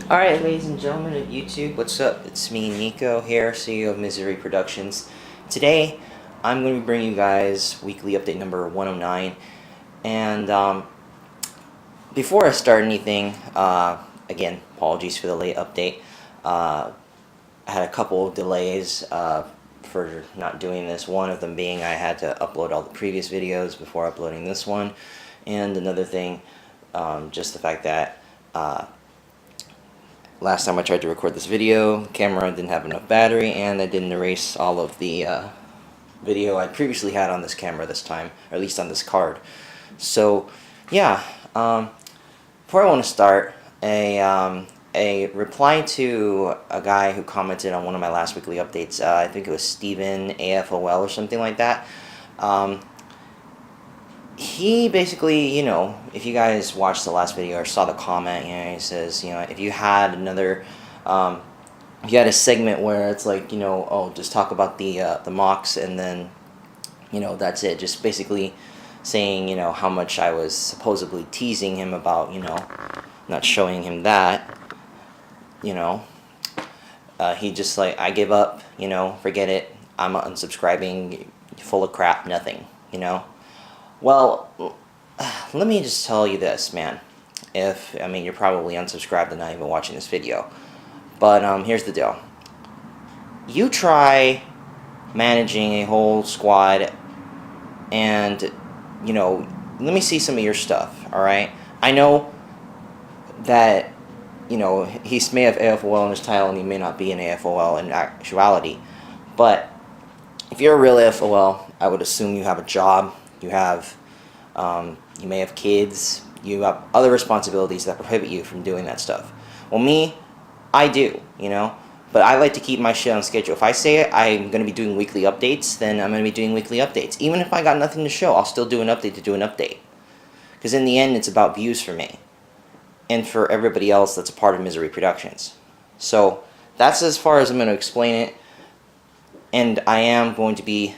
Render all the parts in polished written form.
Alright, ladies and gentlemen of YouTube, what's up? It's me, Nico, here, CEO of Misery Productions. Today, I'm going to be bringing you guys weekly update number 109. And before I start anything, again, apologies for the late update. I had a couple of delays for not doing this. One of them being I had to upload all the previous videos before uploading this one. And another thing, just the fact that last time I tried to record this video, the camera didn't have enough battery, and I didn't erase all of the video I previously had on this camera this time, or at least on this card. So, yeah, before I want to start, a reply to a guy who commented on one of my last weekly updates, I think it was Steven AFOL or something like that. He basically, if you guys watched the last video or saw the comment, he says, if you had another, if you had a segment where it's like, oh, just talk about the MOCs and then, that's it. Just basically saying, how much I was supposedly teasing him about, not showing him that, he just like, I give up, forget it. I'm unsubscribing, full of crap, nothing, Well, let me just tell you this, man. You're probably unsubscribed and not even watching this video. But here's the deal. You try managing a whole squad and, let me see some of your stuff, alright? I know that, he may have AFOL in his title and he may not be an AFOL in actuality. But if you're a real AFOL, I would assume you have a job. You have, you may have kids, you have other responsibilities that prohibit you from doing that stuff. Well, me, I do, but I like to keep my shit on schedule. If I say I'm going to be doing weekly updates, then I'm going to be doing weekly updates. Even if I got nothing to show, I'll still do an update to do an update. Because in the end, it's about views for me. And for everybody else that's a part of Misery Productions. So, that's as far as I'm going to explain it. And I am going to be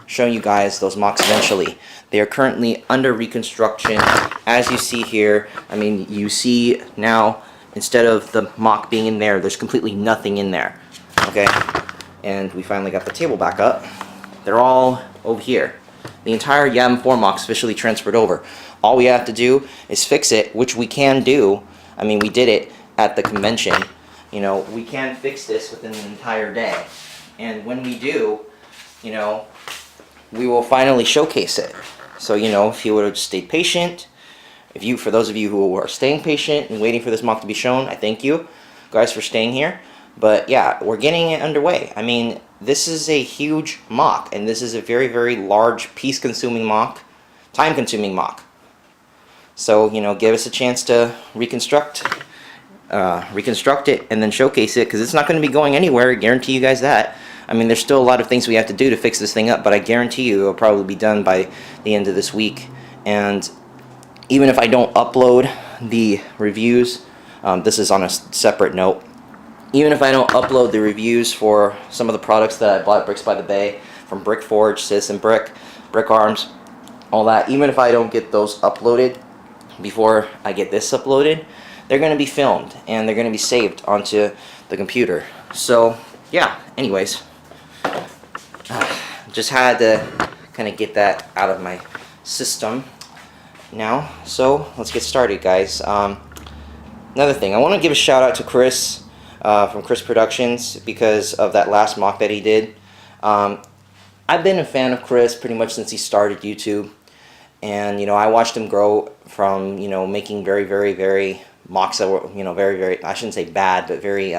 showing you guys those MOCs eventually. They are currently under reconstruction. As you see here, you see now, instead of the MOC being in there, there's completely nothing in there. Okay? And we finally got the table back up. They're all over here. The entire Yavin 4 MOC's officially transferred over. All we have to do is fix it, which we can do. We did it at the convention. We can fix this within an entire day. And when we do, we will finally showcase it. So, if you would have stayed patient, for those of you who are staying patient and waiting for this MOC to be shown, I thank you guys for staying here. But yeah, we're getting it underway. This is a huge MOC, and this is a very, very large piece-consuming MOC, time-consuming MOC. So, give us a chance to reconstruct it and then showcase it, because it's not going to be going anywhere, I guarantee you guys that. There's still a lot of things we have to do to fix this thing up, but I guarantee you it'll probably be done by the end of this week. And even if I don't upload the reviews, this is on a separate note, even if I don't upload the reviews for some of the products that I bought at Bricks by the Bay, from Brick Forge, Citizen Brick, Brick Arms, all that, even if I don't get those uploaded before I get this uploaded, they're going to be filmed and they're going to be saved onto the computer. So, yeah, anyways. Just had to kind of get that out of my system now. So let's get started, guys. Another thing, I want to give a shout out to Kris from Kris Productions because of that last MOC that he did. I've been a fan of Kris pretty much since he started YouTube, and I watched him grow from making very, very, very MOCs that were very, very, I shouldn't say bad, but very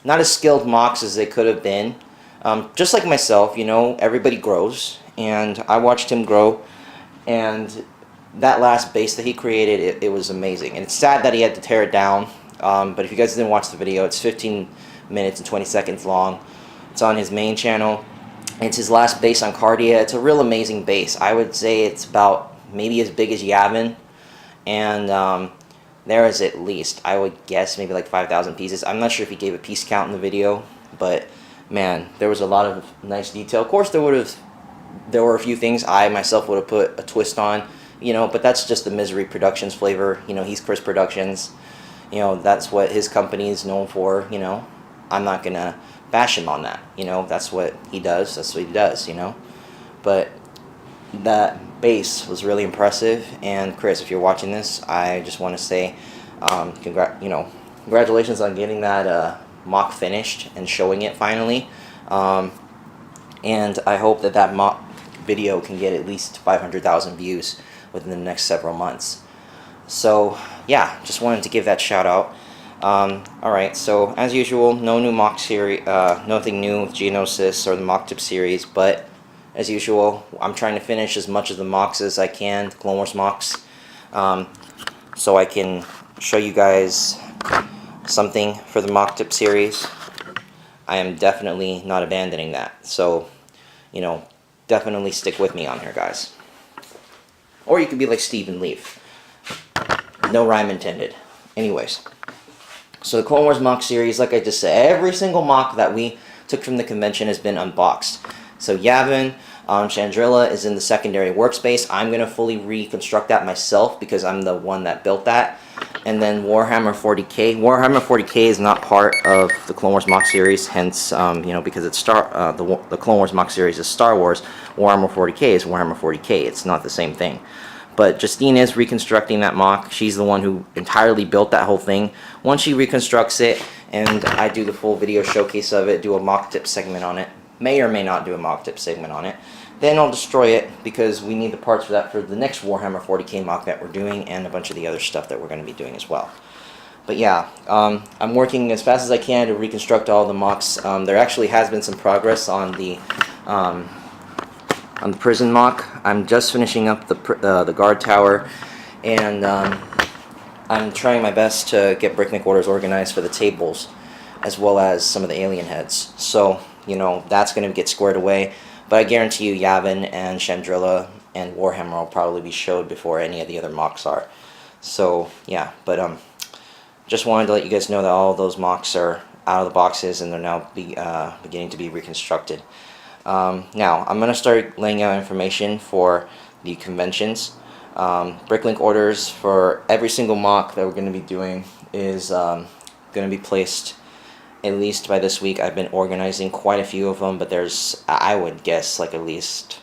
not as skilled MOCs as they could have been. Just like myself, everybody grows, and I watched him grow, and that last base that he created, it was amazing. And it's sad that he had to tear it down, but if you guys didn't watch the video, it's 15 minutes and 20 seconds long. It's on his main channel. It's his last base on Cardia. It's a real amazing base. I would say it's about maybe as big as Yavin, and there is at least, I would guess, maybe like 5,000 pieces. I'm not sure if he gave a piece count in the video, but man, there was a lot of nice detail. Of course, there were a few things I myself would have put a twist on, you know, but that's just the Misery Productions flavor. You know, he's Kris Productions. You know, that's what his company is known for. You know, I'm not gonna bash him on that. You know, that's what he does. That's what he does. You know, but that base was really impressive. And Kris, if you're watching this, I just want to say, congratulations on getting that mock finished and showing it finally. And I hope that that mock video can get at least 500,000 views within the next several months. So yeah, just wanted to give that shout out. Alright, so as usual, no new mock series, nothing new with Geonosis or the MOCTips series, but as usual, I'm trying to finish as much of the MOCs as I can, the Clone Wars MOCs, so I can show you guys something for the MOCTips series. I am definitely not abandoning that, so, you know, definitely stick with me on here, guys. Or you could be like Steve and leave. No rhyme intended. Anyways, so the Clone Wars MOC series, like I just said, every single MOC that we took from the convention has been unboxed. So Yavin, Chandrilla is in the secondary workspace. I'm going to fully reconstruct that myself because I'm the one that built that. And then Warhammer 40k. Warhammer 40k is not part of the Clone Wars MOC series, hence, you know, because it's the Clone Wars MOC series is Star Wars. Warhammer 40k is Warhammer 40k. It's not the same thing. But Justine is reconstructing that MOC. She's the one who entirely built that whole thing. Once she reconstructs it, and I do the full video showcase of it, do a MOCTips segment on it, may or may not do a MOCTips segment on it, then I'll destroy it because we need the parts for that for the next Warhammer 40k MOC that we're doing and a bunch of the other stuff that we're going to be doing as well. But yeah, I'm working as fast as I can to reconstruct all the MOCs. There actually has been some progress on the prison MOC. I'm just finishing up the guard tower, and I'm trying my best to get brick orders organized for the tables as well as some of the alien heads. So, you know, that's going to get squared away. But I guarantee you Yavin and Chandrilla and Warhammer will probably be showed before any of the other MOCs are. So, yeah, but just wanted to let you guys know that all of those MOCs are out of the boxes and they're now beginning to be reconstructed. Now, I'm going to start laying out information for the conventions. Bricklink orders for every single MOC that we're going to be doing is going to be placed at least by this week. I've been organizing quite a few of them, but there's, I would guess, like at least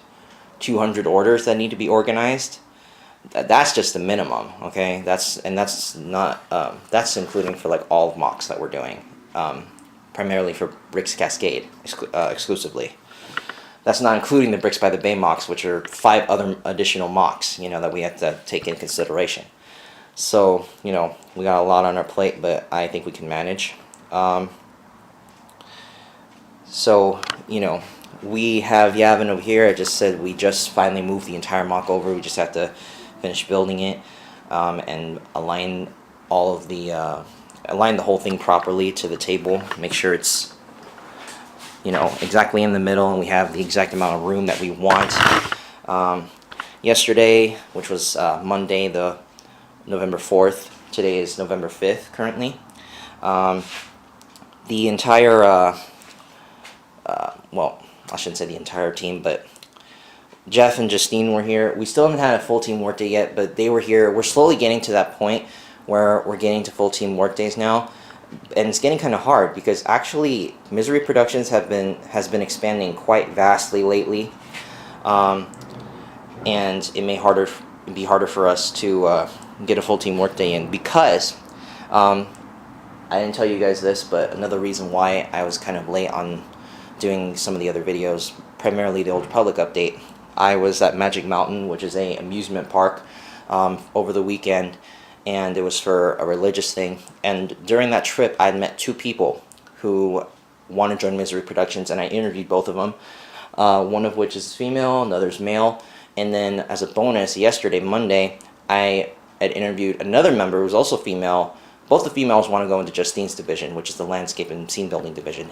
200 orders that need to be organized. That's just the minimum, okay? That's not, that's including for like all MOCs that we're doing, primarily for Bricks Cascade exclusively. That's not including the Bricks by the Bay MOCs, which are 5 other additional MOCs, you know, that we have to take in consideration. So, you know, we got a lot on our plate, but I think we can manage. So, you know, we have Yavin over here. I just said we just finally moved the entire MOC over. We just have to finish building it and align all of the align the whole thing properly to the table. Make sure it's, you know, exactly in the middle, and we have the exact amount of room that we want. Yesterday, which was Monday, the November 4th. Today is November 5th currently. The entire well, I shouldn't say the entire team, but Jeff and Justine were here. We still haven't had a full team workday yet, but they were here. We're slowly getting to that point where we're getting to full team workdays now, and it's getting kind of hard because actually Misery Productions has been expanding quite vastly lately, and it may be harder for us to get a full team workday in because I didn't tell you guys this, but another reason why I was kind of late on doing some of the other videos, primarily the Old Republic update, I was at Magic Mountain, which is a amusement park, over the weekend, and it was for a religious thing. And during that trip, I met 2 people who want to join Misery Productions, and I interviewed both of them. One of which is female, another's male. And then as a bonus, yesterday, Monday, I had interviewed another member who was also female. Both the females want to go into Justine's division, which is the landscape and scene building division.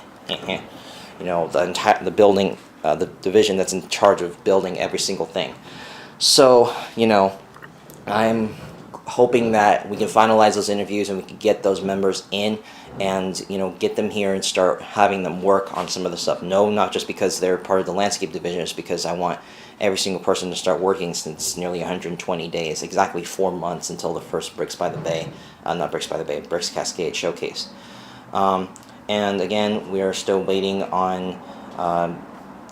You know, the division that's in charge of building every single thing. So, you know, I'm hoping that we can finalize those interviews and we can get those members in and get them here and start having them work on some of the stuff. No, not just because they're part of the landscape division, it's because I want every single person to start working, since nearly 120 days, exactly 4 months until the first Bricks by the Bay, not Bricks by the Bay, Bricks Cascade showcase. And again, we are still waiting on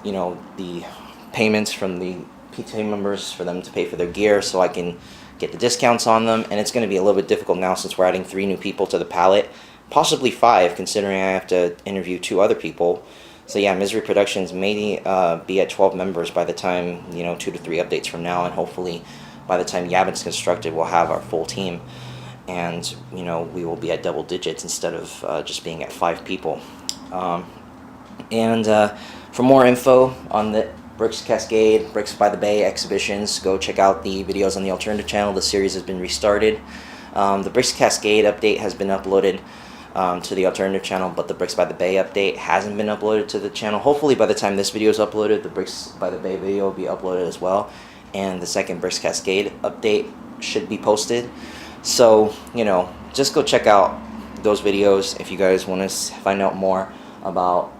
the payments from the PTA members for them to pay for their gear so I can get the discounts on them. And it's going to be a little bit difficult now since we're adding 3 new people to the palette, possibly 5 considering I have to interview 2 other people. So yeah, Misery Productions may be at 12 members by the time 2 to 3 updates from now, and hopefully by the time Yavin's constructed we'll have our full team, and we will be at double digits instead of just being at 5 people. And for more info on the Bricks Cascade, Bricks by the Bay exhibitions, go check out the videos on the alternative channel. The series has been restarted. The Bricks Cascade update has been uploaded to the alternative channel, but the Bricks by the Bay update hasn't been uploaded to the channel. Hopefully by the time this video is uploaded, the Bricks by the Bay video will be uploaded as well, and the second Bricks Cascade update should be posted. So just go check out those videos if you guys want to find out more about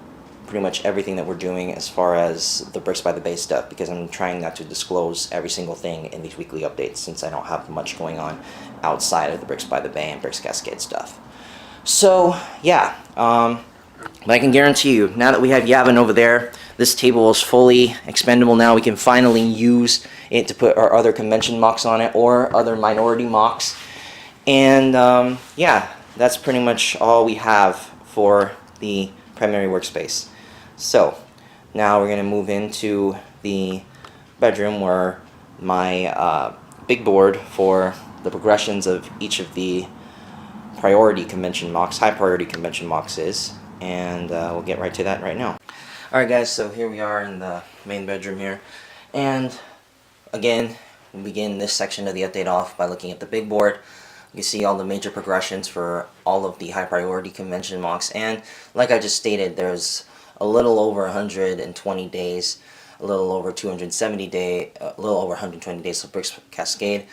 pretty much everything that we're doing as far as the Bricks by the Bay stuff, because I'm trying not to disclose every single thing in these weekly updates since I don't have much going on outside of the Bricks by the Bay and Bricks Cascade stuff. So yeah, but I can guarantee you, now that we have Yavin over there, this table is fully expendable now. We can finally use it to put our other convention MOCs on it, or other minority MOCs. And yeah, that's pretty much all we have for the primary workspace. So now we're going to move into the bedroom where my big board for the progressions of each of the priority convention MOCs, high priority convention MOCs is, and we'll get right to that right now. Alright guys, so here we are in the main bedroom here, and again, we'll begin this section of the update off by looking at the big board. You see all the major progressions for all of the high priority convention MOCs, and like I just stated, there's a little over 120 days, a little over 270 days, a little over 120 days till Bricks Cascade,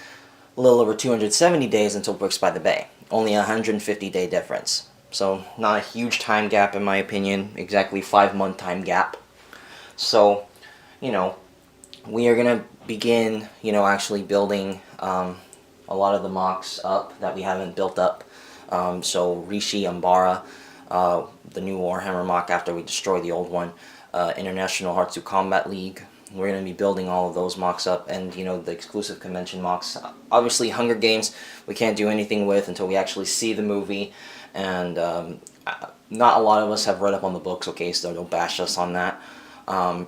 a little over 270 days until Bricks by the Bay. Only a 150-day difference. So not a huge time gap in my opinion, exactly 5-month time gap. So, we are going to begin, actually building a lot of the MOCs up that we haven't built up. So Rishi, Umbara, the new Warhammer MOC after we destroy the old one, International Hearts 2 Combat League. We're going to be building all of those MOCs up, and the exclusive convention MOCs. Obviously Hunger Games we can't do anything with until we actually see the movie, and not a lot of us have read up on the books, okay, so don't bash us on that. And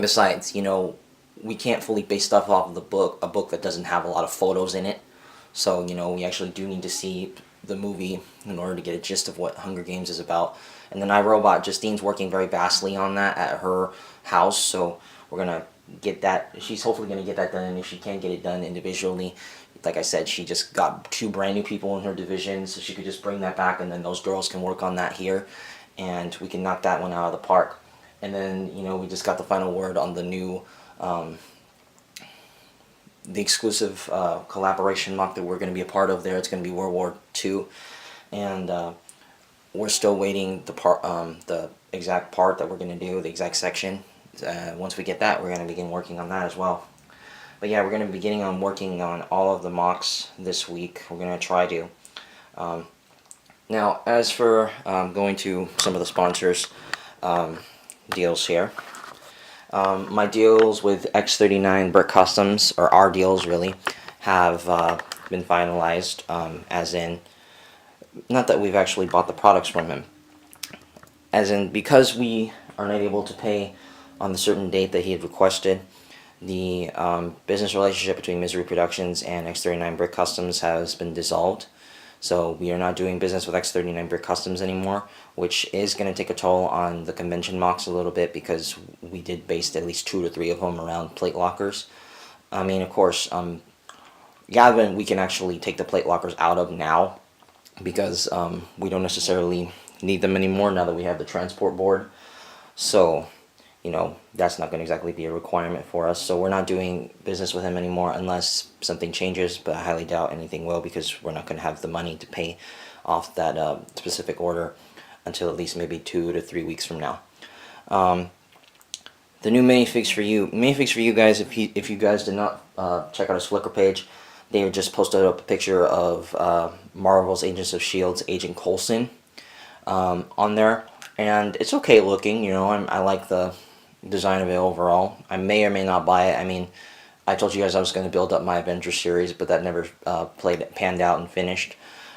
besides, we can't fully base stuff off of the book, a book that doesn't have a lot of photos in it. So, we actually do need to see the movie in order to get a gist of what Hunger Games is about. And then iRobot, Justine's working very vastly on that at her house, so we're going to get that, she's hopefully going to get that done, and if she can't get it done individually, like I said, she just got 2 brand new people in her division, so she could just bring that back, and then those girls can work on that here, and we can knock that one out of the park. And then, we just got the final word on the new, the exclusive collaboration MOC that we're going to be a part of there. It's going to be World War II, and we're still waiting the exact part that we're going to do, the exact section. Once we get that, we're going to begin working on that as well. But yeah, we're going to be beginning on working on all of the MOCs this week. We're going to try to. Now, as for going to some of the sponsors' deals here, my deals with X39 Brick Customs, or our deals really, have been finalized, as in, not that we've actually bought the products from him, as in because we are not able to pay on the certain date that he had requested, the business relationship between Misery Productions and X39 Brick Customs has been dissolved. So we are not doing business with X39 Brick Customs anymore, which is going to take a toll on the convention MOCs a little bit, because we did base at least 2 to 3 of them around plate lockers. I mean, of course, Yavin we can actually take the plate lockers out of now, because we don't necessarily need them anymore now that we have the transport board. So, that's not going to exactly be a requirement for us. So we're not doing business with him anymore unless something changes, but I highly doubt anything will, because we're not going to have the money to pay off that specific order until at least maybe 2 to 3 weeks from now. The new minifigs for you guys, if you guys did not check out his Flickr page, they just posted up a picture of Marvel's Agents of S.H.I.E.L.'s Agent Coulson on there, and it's okay looking, you know. I like the design of it overall. I may or may not buy it. I mean, I told you guys I was going to build up my Avengers series, but that never panned out and finished.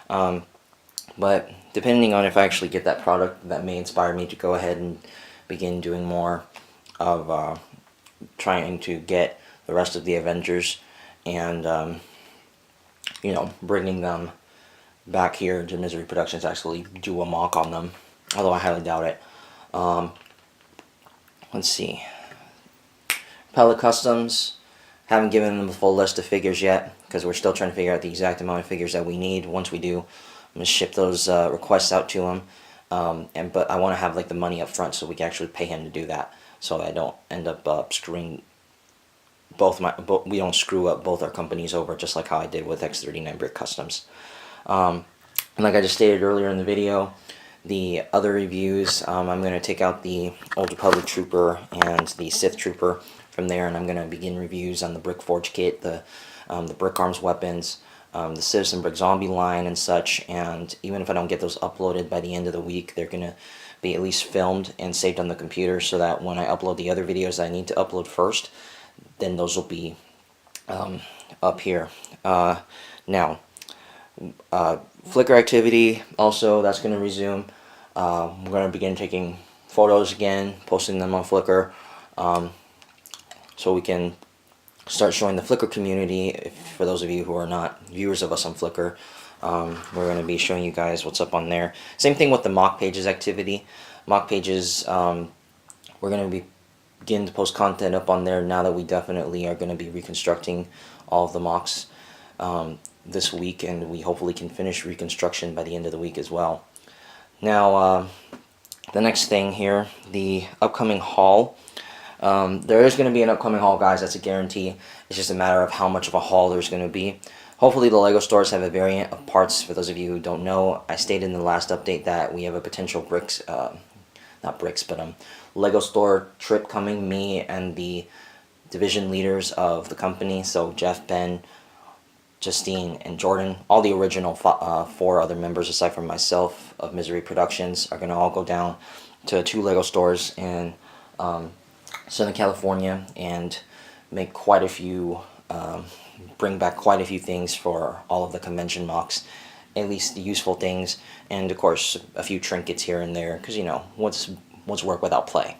But depending on if I actually get that product, that may inspire me to go ahead and begin doing more of trying to get the rest of the Avengers and you know, bringing them back here to Misery Productions to actually do a mock on them, although I highly doubt it. Let's see. Pellet Customs, haven't given them a full list of figures yet because we're still trying to figure out the exact amount of figures that we need. Once we do, I'm going to ship those requests out to him. But I want to have like the money up front so we can actually pay him to do that, so I don't end up screwing we don't screw up both our companies over, just like how I did with X39 Brick Customs. And like I just stated earlier in the video, the other reviews, I'm going to take out the Old Republic Trooper and the Sith Trooper from there, and I'm going to begin reviews on the Brick Forge kit, the Brick Arms weapons, the Citizen Brick Zombie line and such. And even if I don't get those uploaded by the end of the week, they're going to be at least filmed and saved on the computer, so that when I upload the other videos that I need to upload first, then those will be up here. Now, Flickr activity also, that's going to resume. We're going to begin taking photos again, posting them on Flickr, so we can start showing the Flickr community. For those of you who are not viewers of us on Flickr, we're going to be showing you guys what's up on there. Same thing with the mock pages activity. Mock pages, we're going to begin to post content up on there now that we definitely are going to be reconstructing all of the mocks this week, and we hopefully can finish reconstruction by the end of the week as well. Now, the next thing here, the upcoming haul. There is going to be an upcoming haul, guys. That's a guarantee. It's just a matter of how much of a haul there's going to be. Hopefully the LEGO stores have a variant of parts. For those of you who don't know, I stated in the last update that we have a potential LEGO store trip coming, me and the division leaders of the company, so Jeff, Ben, Justine, and Jordan. All the original 4 other members aside from myself of Misery Productions are going to all go down to 2 LEGO stores in Southern California and make quite a few, bring back quite a few things for all of the convention mocks, at least the useful things, and of course a few trinkets here and there, because you know, what's work without play.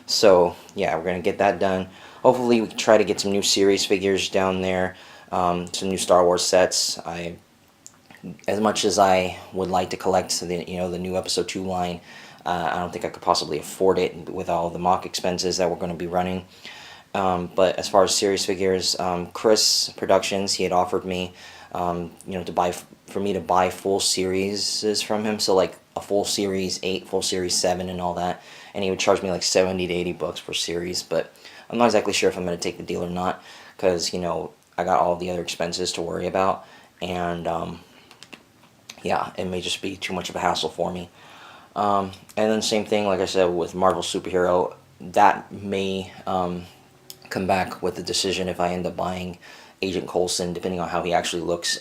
So yeah, we're going to get that done. Hopefully we can try to get some new series figures down there, some new Star Wars sets. As much as I would like to collect the new Episode 2 line, I don't think I could possibly afford it with all the mock expenses that we're going to be running. But as far as series figures, Kris Productions, he had offered me, for me to buy full series from him, so like a full series 8, full series 7, and all that, and he would charge me like 70 to 80 bucks per series. But I'm not exactly sure if I'm going to take the deal or not, because you know, I got all the other expenses to worry about, and yeah, it may just be too much of a hassle for me. And then same thing, like I said, with Marvel Superhero, that may come back with a decision if I end up buying Agent Coulson, depending on how he actually looks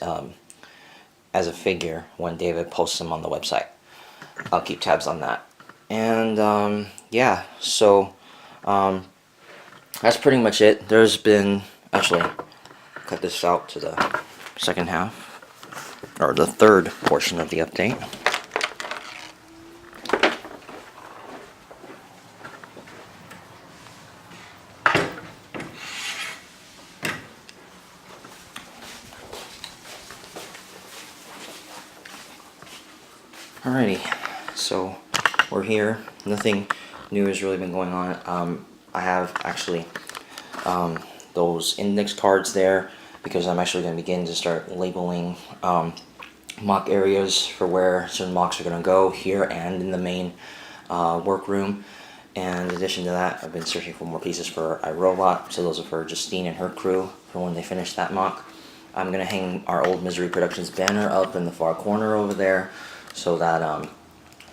as a figure when David posts him on the website. I'll keep tabs on that. And yeah, so that's pretty much it. There's been, actually, cut this out to the second half, or the third portion of the update. Alrighty, so we're here. Nothing new has really been going on. I have actually those index cards there because I'm actually going to begin to start labeling mock areas for where certain mocks are going to go here and in the main workroom. And in addition to that, I've been searching for more pieces for iRobot, so those are for Justine and her crew for when they finish that mock. I'm gonna hang our old Misery Productions banner up in the far corner over there, so that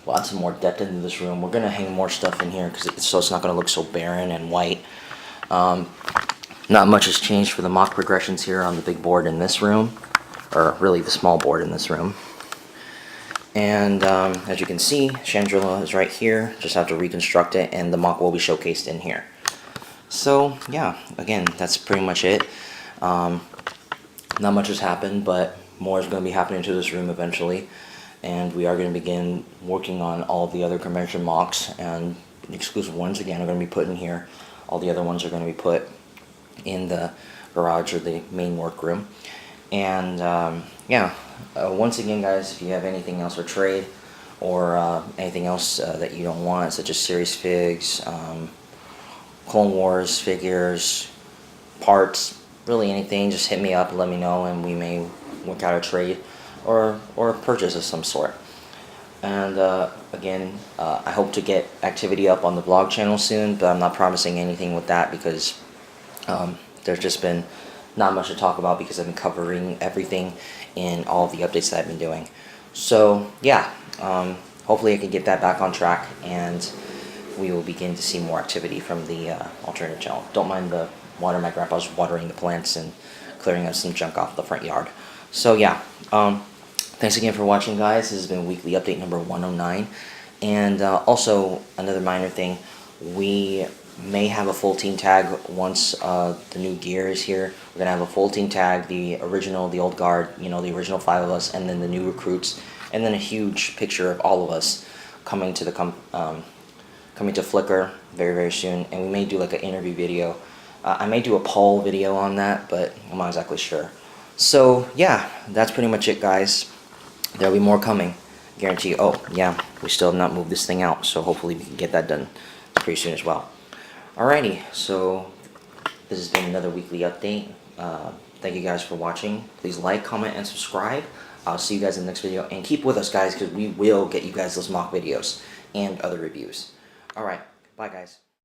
we'll add some more depth into this room. We're gonna hang more stuff in here so it's not gonna look so barren and white. Not much has changed for the MOC progressions here on the big board in this room, or really the small board in this room. And as you can see, Chandrilla is right here. Just have to reconstruct it, and the MOC will be showcased in here. So yeah, again, that's pretty much it. Not much has happened, but more is going to be happening to this room eventually. And we are going to begin working on all the other convention MOCs, and the exclusive ones again are going to be put in here. All the other ones are going to be put in the garage or the main workroom. And yeah, once again guys, if you have anything else for trade or anything else that you don't want, such as series figs, Clone Wars figures, parts, really anything, just hit me up, let me know, and we may work out a trade or a purchase of some sort. And again, I hope to get activity up on the vlog channel soon, but I'm not promising anything with that because there's just been not much to talk about because I've been covering everything in all of the updates that I've been doing. So yeah, hopefully I can get that back on track, and we will begin to see more activity from the alternative channel. Don't mind the water, my grandpa's watering the plants and clearing up some junk off the front yard. So yeah, thanks again for watching guys. This has been weekly update number 109. And also another minor thing, we may have a full team tag once the new gear is here. We're gonna have a full team tag, the original, the old guard, you know, the original 5 of us, and then the new recruits, and then a huge picture of all of us coming to the coming to Flickr very soon. And we may do like an interview video. I may do a poll video on that, but I'm not exactly sure. So yeah, that's pretty much it guys. There'll be more coming, guarantee you. Oh yeah, we still have not moved this thing out, so hopefully we can get that done pretty soon as well. Alrighty, so this has been another weekly update. Thank you guys for watching. Please like, comment, and subscribe. I'll see you guys in the next video, and keep with us guys, because we will get you guys those MOC videos and other reviews. Alright, bye guys.